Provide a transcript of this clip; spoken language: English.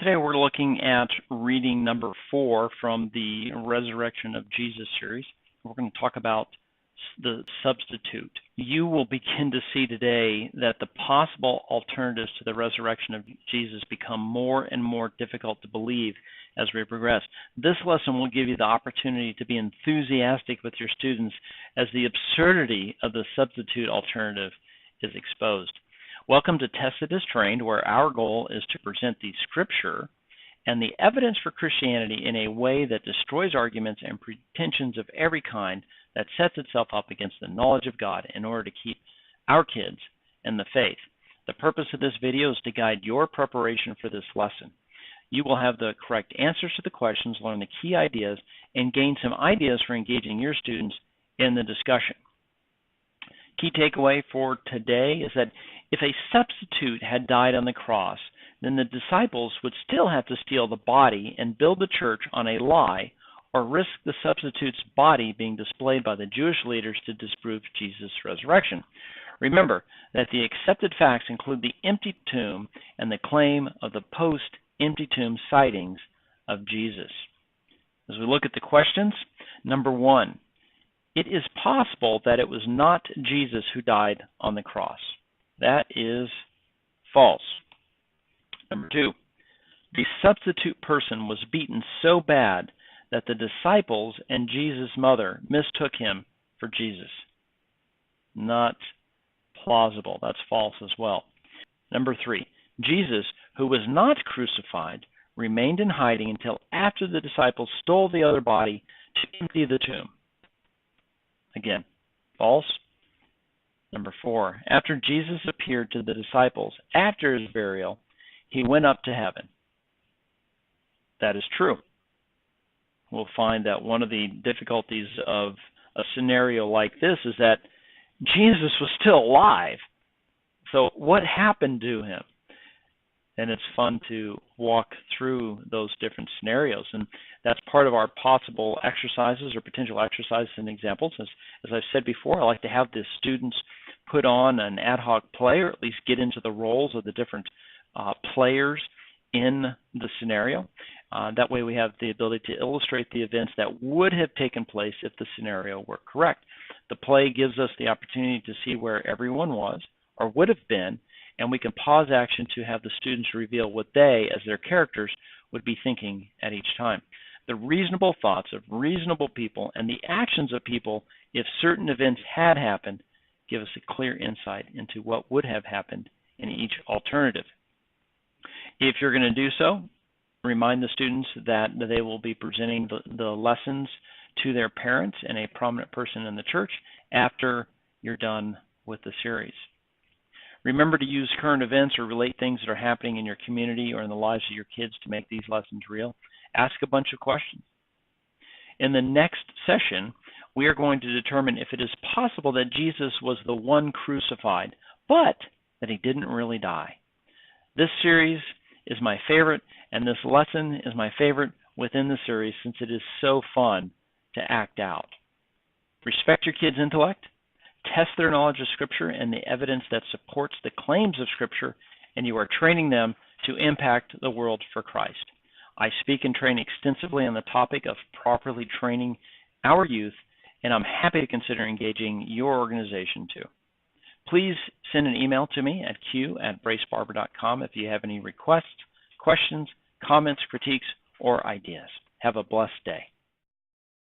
Today we're looking at reading number 4 from the Resurrection of Jesus series. We're going to talk about the substitute. You will begin to see today that the possible alternatives to the resurrection of Jesus become more and more difficult to believe as we progress. This lesson will give you the opportunity to be enthusiastic with your students as the absurdity of the substitute alternative is exposed. Welcome to Tested as Trained, where our goal is to present the scripture and the evidence for Christianity in a way that destroys arguments and pretensions of every kind that sets itself up against the knowledge of God in order to keep our kids in the faith. The purpose of this video is to guide your preparation for this lesson. You will have the correct answers to the questions, learn the key ideas, and gain some ideas for engaging your students in the discussion. Key takeaway for today is that if a substitute had died on the cross, then the disciples would still have to steal the body and build the church on a lie, or risk the substitute's body being displayed by the Jewish leaders to disprove Jesus' resurrection. Remember that the accepted facts include the empty tomb and the claim of the post-empty tomb sightings of Jesus. As we look at the questions, number 1, it is possible that it was not Jesus who died on the cross. That is false. Number 2, the substitute person was beaten so bad that the disciples and Jesus' mother mistook him for Jesus. Not plausible. That's false as well. Number 3, Jesus, who was not crucified, remained in hiding until after the disciples stole the other body to empty the tomb. Again, false. Number 4, after Jesus appeared to the disciples after his burial, he went up to heaven. That is true. We'll find that one of the difficulties of a scenario like this is that Jesus was still alive. So what happened to him? And it's fun to walk through those different scenarios. And that's part of our possible exercises or potential exercises and examples. As I've said before, I like to have the students put on an ad hoc play, or at least get into the roles of the different players in the scenario. That way we have the ability to illustrate the events that would have taken place if the scenario were correct. The play gives us the opportunity to see where everyone was or would have been, and we can pause action to have the students reveal what they, as their characters, would be thinking at each time. The reasonable thoughts of reasonable people and the actions of people, if certain events had happened, give us a clear insight into what would have happened in each alternative. If you're going to do so, remind the students that they will be presenting the lessons to their parents and a prominent person in the church after you're done with the series. Remember to use current events or relate things that are happening in your community or in the lives of your kids to make these lessons real. Ask a bunch of questions. In the next session, we are going to determine if it is possible that Jesus was the one crucified, but that he didn't really die. This series is my favorite, and this lesson is my favorite within the series since it is so fun to act out. Respect your kids' intellect, test their knowledge of Scripture and the evidence that supports the claims of Scripture, and you are training them to impact the world for Christ. I speak and train extensively on the topic of properly training our youth, and I'm happy to consider engaging your organization too. Please send an email to me at q@bracebarber.com if you have any requests, questions, comments, critiques, or ideas. Have a blessed day.